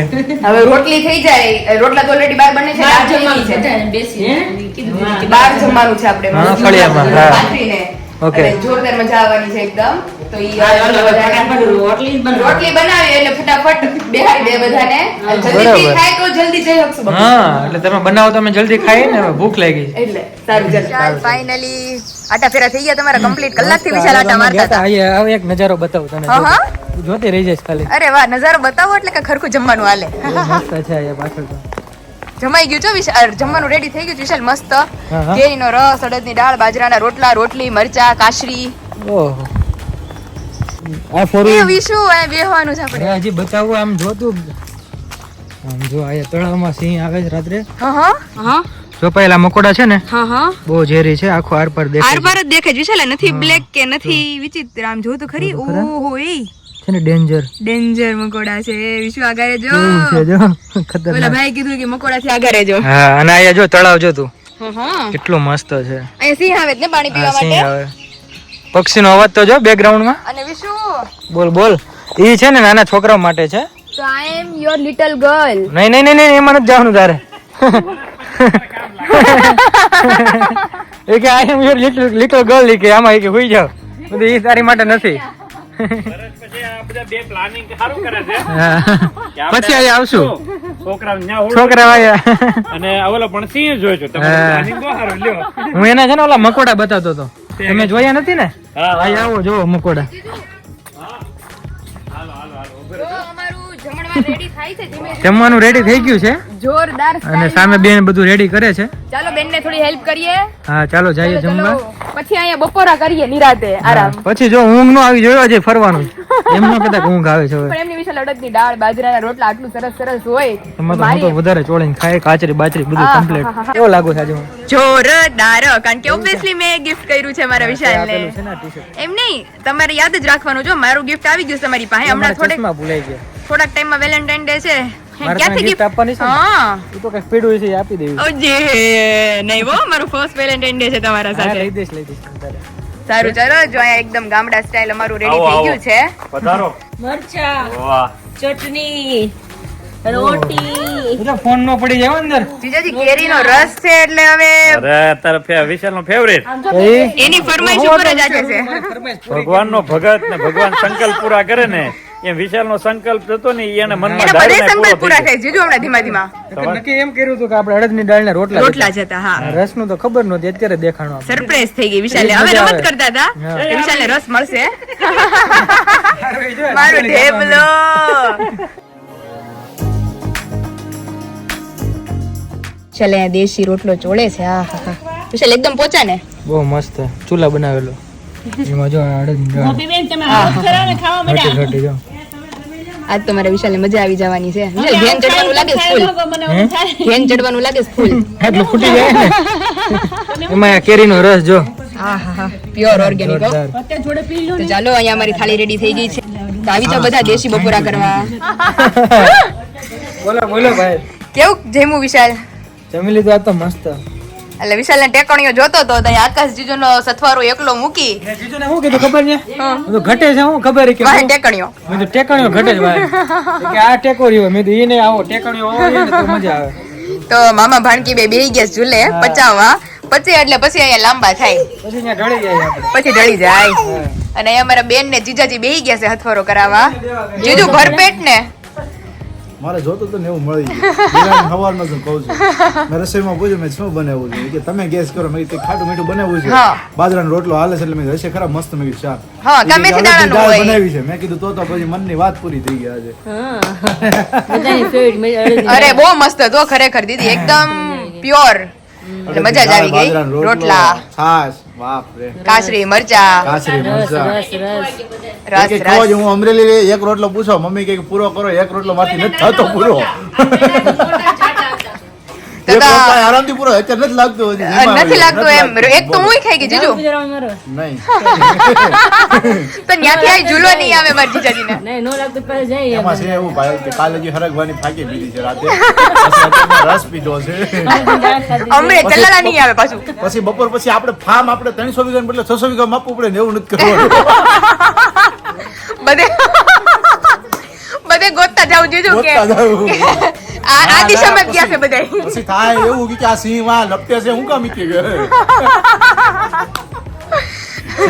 Speaker 1: હવે રોટલી થઈ જાય. રોટલા તો ઓલરેડી બહાર બને છે.
Speaker 2: બહાર
Speaker 1: દાળ
Speaker 2: જમવાનું
Speaker 1: બની છે.
Speaker 2: બધાને બેસી કીધું કે
Speaker 1: બહાર જમવાનું છે આપણે.
Speaker 3: હા, ફળિયામાં, હા.
Speaker 1: પાથરીને.
Speaker 3: ઓકે.
Speaker 1: અને જોરદાર મજા આવવાની છે એકદમ. તો ઈ
Speaker 2: ફટાફટ રોટલી જ બનાવો.
Speaker 1: રોટલી બનાવી એટલે ફટાફટ બેહાડી દે બધાને. અને જલ્દી
Speaker 3: બરાબર.
Speaker 1: ખાય તો જલ્દી જઈ શકશું બધું.
Speaker 3: હા એટલે તમે બનાવો તમે જલ્દી ખાઈ ને હવે ભૂખ લાગી છે.
Speaker 1: એટલે સારું ચાલ ફાઇનલી આટા ફેરા થઈ ગયા તમારા કમ્પ્લીટ. કલાકથી વિશાલ આટા મારતા હતા.
Speaker 3: હવે એક નજારો બતાવું તને.
Speaker 1: હા હા.
Speaker 3: તું જોતી રહી જઈશ ખાલી.
Speaker 1: અરે વાહ, નજારો બતાવો એટલે કે ખરખું જમવાનું હાલે.
Speaker 3: બહુ મસ્ત છે અહીંયા પાછળ તો.
Speaker 1: જમાઈ ગયું છો વિશાલ, જમવાનું રેડી થઈ ગયું છે વિશાલ મસ્ત.
Speaker 3: હા, હા.
Speaker 1: કેરીનો રસ, અડદની દાળ, બાજરાના રોટલા, રોટલી, મરચા, કાશરી.
Speaker 3: ઓહો આ ફોર
Speaker 1: એ વિશુ એ બેહવાનું છે આપણે.
Speaker 3: હજી બતાવું આમ જોતું આમ જો અહીંયા તળાવમાં સિંહ આવે છે રાત્રે.
Speaker 1: હા હા હા
Speaker 3: જો પેલા મકોડા છે ને
Speaker 1: હા હા.
Speaker 3: બહુ ઝેરી છે, આખો આર પર દેખાય
Speaker 1: આર પાર જ દેખાય છે વિશાલ, નથી બ્લેક કે નથી વિચિત્ર. આમ જો તો ખરી. ઓહો એ
Speaker 3: છે ને ડેન્જર
Speaker 1: ડેન્જર મકોડા છે. વિશુ આગળ જો.
Speaker 3: કેવું છે જો
Speaker 1: ઓલા
Speaker 3: ખતરનાક.
Speaker 1: ભાઈ કીધું કે મકોડા થી આગળ રહેજો.
Speaker 3: હા અને અહીંયા જો તળાવ જો તું
Speaker 1: હા હા.
Speaker 3: કેટલું મસ્ત છે.
Speaker 1: અહીંયા સિંહ આવે છે ને પાણી
Speaker 3: હા,
Speaker 1: પીવા
Speaker 3: સિંહ
Speaker 1: માટે.
Speaker 3: આવે. પક્ષીનો અવાજ તો જો બેકગ્રાઉન્ડમાં.
Speaker 1: અને વિશુ
Speaker 3: બોલ બોલ. ઈ છે ને નાના છોકરાઓ માટે છે.
Speaker 1: so I am your little girl.
Speaker 3: નહીં નહીં નહીં નહીં, એમાં નથી જવાનું તારે. એ કે આઈ એમ યોર લિટલ ગર્લ, કે આમાં એ કે હુઈ જાવ. બધું ઈ તારી માટે નથી.
Speaker 4: પછી આ બધા બે પ્લાનિંગ સારું કરે છે
Speaker 3: હા.
Speaker 4: કે આપણે
Speaker 3: પછી અહીંયા આવશું.
Speaker 4: છોકરાઓ ન્યા હોડ
Speaker 3: છોકરા આયા.
Speaker 4: અને ઓલો પણ સિંહ જોયો છો તમે.
Speaker 3: હા.
Speaker 4: પ્લાનિંગ બહુ સારું લ્યો.
Speaker 3: હું એના છે ને ઓલા મકોડા બતાવતો હતો, તમે જોયા નથી ને.
Speaker 4: હા, હા.
Speaker 3: અહીંયા આવો જોવો મકોડા.
Speaker 1: જો અમારું જમણવાર રેડી થાય છે ધીમે ધીમે.
Speaker 3: જમવાનું રેડી થઈ ગયું છે
Speaker 1: જોરદાર
Speaker 3: અને
Speaker 1: style
Speaker 3: સામે
Speaker 1: માં.
Speaker 3: બેન બધું રેડી કરે છે.
Speaker 1: ચાલો બેન ને થોડી હેલ્પ કરીએ.
Speaker 3: હા ચાલો જઈએ
Speaker 1: ચલો,
Speaker 3: જમવા.
Speaker 1: ચલો. પછી અહીંયા બપોરા કરીએ નિરાતે આરામ.
Speaker 3: હા, પછી જો ઊંઘ નો આવી જોયો છે ફરવાનું. એમ ન કહેતા કે ઊંઘ આવે છે હવે.
Speaker 1: પણ એમની વિશે અડદની દાળ, બાજરાના રોટલા આટલું સરસ સરસ હોય.
Speaker 3: એમાં તો હું તો વધારે ચોળીને ખાય, કાચરી બાચરી બધું
Speaker 1: હા,
Speaker 3: કમ્પ્લીટ.
Speaker 1: હા, હા.
Speaker 3: કેવો લાગુ છે આજે હું?
Speaker 1: જોરદાર. કારણ કે ઓબ્વિયસલી મેં ગિફ્ટ કર્યું છે મારા વિશાલને.
Speaker 3: આપેલું છે ને આ ટી-શર્ટ.
Speaker 1: એમ નહીં, તમારે યાદ જ રાખવાનું. જો મારું ગિફ્ટ આવી ગયું છે તમારી પાસે હમણાં
Speaker 3: મારા
Speaker 1: થોડે.
Speaker 3: ચશ્મા ભૂલાઈ ગયા.
Speaker 1: થોડાક ટાઈમમાં વેલેન્ટાઇન ડે છે
Speaker 3: મારે
Speaker 1: ક્યાંથી
Speaker 3: gift આપવાની છે ને?
Speaker 1: હા
Speaker 3: એ તો કઈ પીડું છે એ આપી દેવી.
Speaker 1: ઓજે નહીં હો મારું ફર્સ્ટ વેલેન્ટાઇન ડે છે તમારા
Speaker 3: હા,
Speaker 1: સાથે
Speaker 3: લઈ દઈશ તારે.
Speaker 1: સારું ચાલો જો અહીંયા એકદમ ગામડા સ્ટાઇલ અમારું રેડી
Speaker 4: આવો,
Speaker 1: થઈ
Speaker 4: આવો.
Speaker 1: ગયું છે
Speaker 4: પધારો
Speaker 2: મરચા
Speaker 4: વાહ
Speaker 2: ચટણી રોટી
Speaker 3: એટલે ફોન નો પડી જાય હો અંદર.
Speaker 1: જીજાજી કેરીનો રસ છે એટલે હવે
Speaker 4: અરે તારે વિશાલ નો ફેવરેટ
Speaker 1: એની ફરમાઈશ ઉપર જ આજે છે
Speaker 4: ભગવાન નો ભગત ને ભગવાન સંકલ્પ પૂરા કરે ને એમ વિશાલ નો સંકલ્પ હતો ને ઈ એને મનમાં
Speaker 1: એના બધે
Speaker 4: ધારીને
Speaker 1: સંકલ્પ
Speaker 4: પૂરો
Speaker 1: પૂરા
Speaker 4: થઈ
Speaker 1: થાય જીજુ હમણાં ધીમા ધીમા
Speaker 3: નક્કી એમ કર્યું હતું કે આપણે અડદની દાળના રોટલા
Speaker 1: રોટલા જતા હા
Speaker 3: રસ નું તો ખબર નહોતી અત્યારે દેખાણો આપણે.
Speaker 1: સરપ્રાઈઝ થઈ ગઈ વિશાલે
Speaker 3: મજા
Speaker 1: હવે રમત
Speaker 3: આવે.
Speaker 1: કરતા હતા
Speaker 3: હા.
Speaker 1: કે વિશાલને રસ મળશે મારો ઢેબલો ચાલે આ દેશી રોટલો ચોળે છે હા હા હા વિશાલ એકદમ પોચા ને
Speaker 3: બહુ મસ્ત ચૂલા બનાવેલો એમાં જો અડદની દાળ
Speaker 2: બેન તમે આવો ખરા ને ખાવા
Speaker 3: ઘટી ઘટી જો
Speaker 1: આજ તો મારા વિશાલને મજા આવી જવાની છે વિશાલ ઘેન ચડવાનું લાગે છે ફૂલ ઘેન ચડવાનું લાગે છે ફૂલ
Speaker 3: એટલું ફૂટી જાય ને એમાં આ કેરીનો રસ જો
Speaker 1: હા હા હા પ્યોર ઓર્ગેનિક
Speaker 3: જોરદાર.
Speaker 1: તો ચાલો અહીંયા અમારી થાળી રેડી થઈ ગઈ છે તો આવી જાઓ બધા દેશી બપોરા કરવા
Speaker 3: બોલો બોલો ભાઈ
Speaker 1: કેવું જમ્યું વિશાલ
Speaker 3: જમી લીધું આ તો મસ્ત
Speaker 1: એટલે વિશાલ ને ટેકણીઓ જોતો તો ત્યાં આકાશ જીજુ નો સથવારો એકલો મૂકી
Speaker 3: જીજુને શું કીધું ખબર છે મેં તો ઘટે છે હું ખબર કે
Speaker 1: વાહે ટેકણીઓ
Speaker 3: મેં તો ટેકણીઓ ઘટે જ ભાઈ કે આ ટેકો રહ્યો મેં તો ઈને આવો ટેકણીઓ હોય ને તો મજા આવે
Speaker 1: તો મામા ભાણકી બે બેહી ગયા છે ઝૂલે પચાવવા પચે એટલે પછી અહીંયા લાંબા થાય
Speaker 3: પછી અહીંયા ઢળી જાય આપણે
Speaker 1: પછી ઢળી જાય અને અહીંયા મારા બેન ને જીજાજી બેહી ગયા છે હથવારો કરાવવા જીજુ ભરપેટ ને
Speaker 6: મારે જોતું તો ને એવું મળી ગયું સવારમાં જ હું કહું છું મેં રસોઈમાં પૂછ્યું મેં શું બનાવ્યું છે કે તમે ગેસ કરો મેં કીધું ખાટું મીઠું બનાવ્યું છે
Speaker 1: હા.
Speaker 6: બાજરાનો રોટલો હાલે છે એટલે મેં કીધું હશે ખરા મસ્ત મેં કીધું શાક
Speaker 1: હા, કાં મેથી દાણાનું
Speaker 6: દાળ
Speaker 1: હોય.
Speaker 6: બનાવી છે મેં કીધું તો પછી મનની વાત પૂરી થઈ ગઈ આજે
Speaker 2: બધાની ફેવરિટ
Speaker 1: અરે બહુ મસ્ત હતો ખરેખર દીદી એકદમ પ્યોર એટલે મજા જ આવી ગઈ
Speaker 6: બાજરાનો રોટલો,
Speaker 1: રોટલા
Speaker 6: છાશ બાપ રે
Speaker 1: કાસરી મરચા
Speaker 6: કાચરી મરચાં.
Speaker 2: રસ
Speaker 1: રસ
Speaker 6: કે ખાવા
Speaker 1: રસ
Speaker 6: જેવું હું અમરેલી એક રોટલો પૂછો મમ્મી કે પૂરો કરો એક રોટલો માંથી નથી થતો પૂરો એક રોટલો આરામથી પૂરો અત્યારે નથી લાગતો હજી.
Speaker 1: નથી લાગતું એમ એક તો હું ખાઈ ગઈ જીજુ
Speaker 6: નહીં
Speaker 1: તો ત્યાંથી આ ઝૂલો નહીં આવે મારી જીજાજીને
Speaker 2: નહીં નો લાગતું પછી જઈએ
Speaker 6: એમાં છે એવું ભાઈ કે કાલે જે હરગવાની ફાકી પીધી છે રાતે પછી અત્યારે રસ પીધો છે
Speaker 1: અમરે ચલાલા નહીં આવે પાછું
Speaker 6: પછી બપોર પછી આપણે ફાર્મ આપણે 300 વીઘા બદલે 600 વીઘા માપવું પડે ને એવું નથી કરવાનું
Speaker 1: બધે બધે ગોતતા જાવ જીજુ કે
Speaker 6: ગોતતા જાવું.
Speaker 1: આ દિશામાં જ ગયા છે બધા
Speaker 6: પછી થાય એવું કે આ સિંહ વાહ લપટે છે હું કામ ઈકે ગયો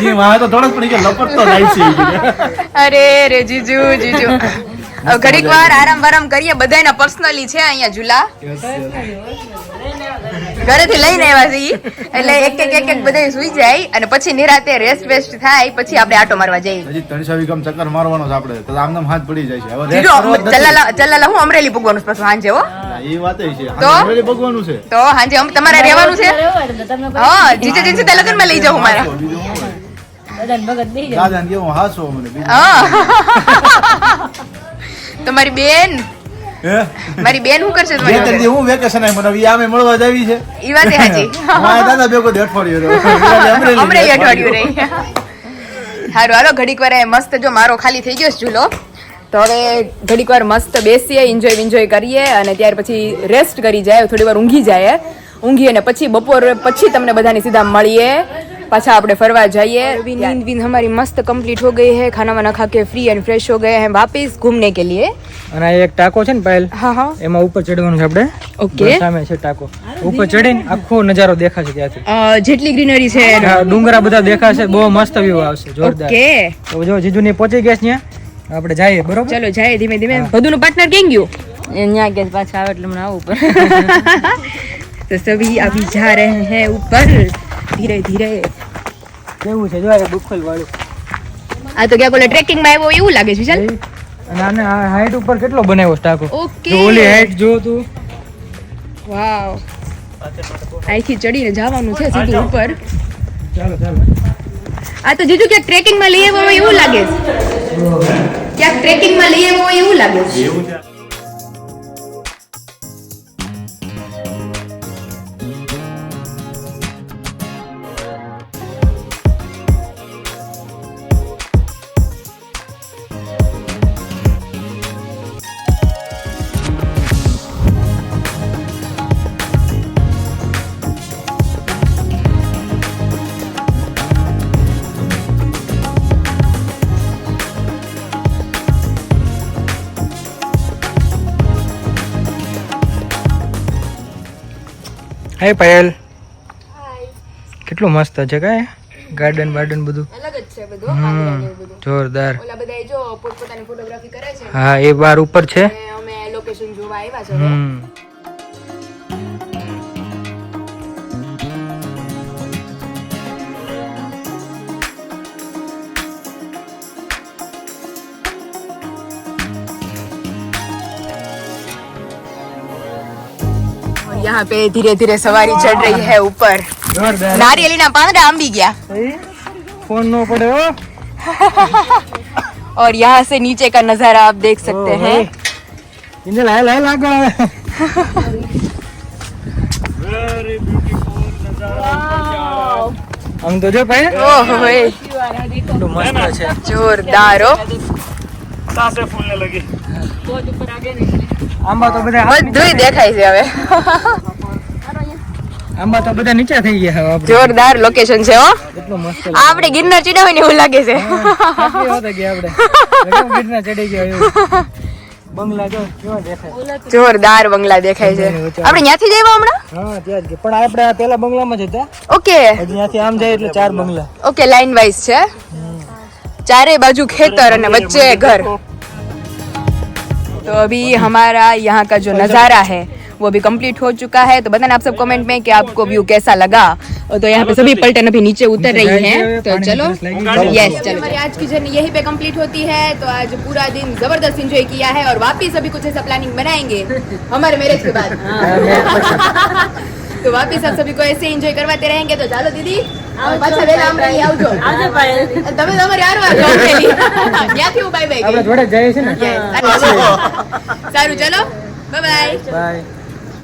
Speaker 6: સિંહ વાહ તો થોડોક પણ કે લપટતો જાય છે ઈ કે.
Speaker 1: અરે રે જીજુ જીજુ હવે ઘડીક વાર આરામ વારામ કરીએ બધાયના પર્સનલી છે અહીંયા ઝૂલા ઘરેથી લઈને આવ્યા છે ઈ. એટલે એક એક બધા સુઈ જાય અને પછી નિરાતે રેસ્ટ વેસ્ટ થાય પછી આપણે આટો મારવા જઈએ
Speaker 6: હજી 300 વીઘામાં ચક્કર મારવાનો છે આપણે તો આમ હાથ પડી જાય છે હવે rest
Speaker 1: જીજુ
Speaker 6: કરવો જ નથી.
Speaker 1: ચલાલા હું અમરેલી પૂગવાનું છે પાછું સાંજે હો
Speaker 6: ના, એ વાત છે
Speaker 1: તો?
Speaker 6: આપણે ભગવાનું છે
Speaker 1: તો સાંજે તમારે રહેવાનું છે હા જીજુ જીજુ તે લગ્નમાં લઈ જાઉં મારા
Speaker 6: બીજું શું હોય?
Speaker 2: બધાને ભગત દઈ
Speaker 6: દાદાને કેવું હાસો મને બીજું
Speaker 1: હા તમારી બેન
Speaker 6: હે
Speaker 1: મારી બેન શું કરશે
Speaker 6: બે
Speaker 1: તમારી
Speaker 6: ત્રણ
Speaker 1: વગર?
Speaker 6: દી હું વેકેશન આવી મને આમે મળવા જ આવી છે
Speaker 1: ઈ વાત એ સાચી
Speaker 6: મારા દાદા ભેગો જ અઠવાડિયું રહ્યો.
Speaker 1: અમરેલી અઠવાડિયું રહી સારું હાલો ઘડીક વાર અહીંયા મસ્ત જો મારો ખાલી થઈ ગયો છે ઝૂલો તો હવે ઘડીક વાર મસ્ત બેસીએ એન્જોય કરીએ અને ત્યાર પછી રેસ્ટ કરી જાય થોડી વાર ઊંઘી જાય ઊંઘી અને પછી બપોર પછી તમને બધાની સીધા મળીએ पाछा આપણે ફરવા जाइए नींद भी हमारी मस्त कंप्लीट हो गई है खाना वाना खा के फ्री एंड फ्रेश हो गए हैं वापस घूमने के लिए
Speaker 3: અને આ એક ટાકો છે ને પાયલ
Speaker 1: हाँ हाँ
Speaker 3: એમાં ઉપર ચડવાનું છે આપણે
Speaker 1: ઓકે
Speaker 3: બસ સામે છે ટાકો ઉપર ચડીને આખો નજારો દેખાશે ત્યાંથી
Speaker 1: જેટલી ગ્રીનરી છે
Speaker 3: આ ડુંગરા બધા દેખાશે બહુ મસ્ત વ્યૂ આવશે જોરદાર
Speaker 1: ઓકે
Speaker 3: તો જો જીજુની પહોંચી ગયા છે ત્યાં આપણે જઈએ બરોબર
Speaker 1: ચલો જાય ધીમે ધીમે બધુનું પાર્ટનર કેમ ગયું
Speaker 2: અહીંયા કે પાછા આવે એટલે મને આવું પર
Speaker 1: तो सभी अभी जा रहे हैं ऊपर धीरे धीरे
Speaker 3: કેવું છે જો આ બુખલ વાળું
Speaker 1: આ તો ક્યાંક ઓલા ટ્રેકિંગ માં આવ્યો એવું લાગે છે ચાલ
Speaker 3: અને આને આ હાઈટ ઉપર કેટલો બનાવ્યો છે ટાકો
Speaker 1: ઓકે
Speaker 3: જો ઓલી હાઈટ જો તું
Speaker 1: વાવ અહીંથી ચડીને જવાનું છે સીધું ઉપર
Speaker 3: ચાલો ચાલો
Speaker 1: આ તો જીજુ ક્યાંક ટ્રેકિંગ માં લઈ આવ્યો હોય એવું લાગે છે ક્યાંક ટ્રેકિંગ માં લઈ આવ્યો હોય એવું લાગે છે
Speaker 4: એવું છે
Speaker 3: હે પાયલ, કેટલું મસ્ત છે કાંઈ ગાર્ડન બાર્ડન બધું
Speaker 1: અલગ જ છે બધું આગ્રા ને એવું બધું.
Speaker 3: જોરદાર.
Speaker 1: ઓલા બધા જો પોતપોતાની ફોટોગ્રાફી કરે છે
Speaker 3: હા એ બાર ઉપર છે.
Speaker 1: અને અમે લોકેશન જોવા આવ્યા છે હવે. यहाँ पे धीरे धीरे सवारी चढ़ रही है ऊपर.
Speaker 3: જોરદાર.
Speaker 1: नारियली ना પાંદડા आंबी गया
Speaker 3: ફોન નો પડે હો.
Speaker 1: और यहाँ से नीचे का नजारा आप देख सकते हैं.
Speaker 3: ઇને લાય લાય આગળ આવે. આમ તો જો ભાઈ
Speaker 1: ओह होए,
Speaker 3: કેટલું મસ્ત છે.
Speaker 1: जोरदार हो.
Speaker 3: આંબા તો બધા
Speaker 1: બધુંય દેખાય છે હવે.
Speaker 3: આંબા તો બધા નીચે થઈ ગયા હવે આપણે.
Speaker 1: જોરદાર લોકેશન છે હો.
Speaker 3: કેટલું મસ્ત
Speaker 1: આ આપણે ગિરનાર ચડ્યા હોય ને એવું લાગે છે.
Speaker 3: લાગે હોતા ગયા આપણે ગીરના ચડી ગયા એવું. બંગલા જો કેવા દેખાય.
Speaker 1: જોરદાર બંગલા દેખાય છે. આપણે ત્યાંથી જઈએ હમણાં.
Speaker 3: હા ત્યાં જ ગયા. પણ આપણે આ પેલા બંગલામાં જ હતા.
Speaker 1: ओके
Speaker 3: હજી ત્યાંથી આમ જાય એટલે 4 બંગલા.
Speaker 1: ओके लाइन वाइज છે. चारे बाजू खेतर અને વચ્ચે घर. तो अभी हमारा यहाँ का जो नज़ारा है वो अभी कंप्लीट हो चुका है. तो बताना आप सब कमेंट में कि आपको व्यू कैसा लगा. तो यहाँ पे सभी पलटन अभी नीचे उतर रही हैं. तो चलो यस चलो. हमारी आज की जर्नी यहीं पे कंप्लीट होती है. तो आज पूरा दिन जबरदस्त एंजॉय किया है और वापिस अभी कुछ ऐसा प्लानिंग बनाएंगे हमारे मैरिज के बाद. तो वापिस आप सभी को ऐसे एंजॉय करवाते रहेंगे. तो ચાલો દીદી પાછા વેલા અમે અહીં આવજો. તમે તમારી હારવાર જાઓ પેલી. ત્યાંથી હું બાય બાય
Speaker 3: આપણે જોડે જઈએ છે ને.
Speaker 1: સારું ચલો બાય બાય.
Speaker 3: બાય.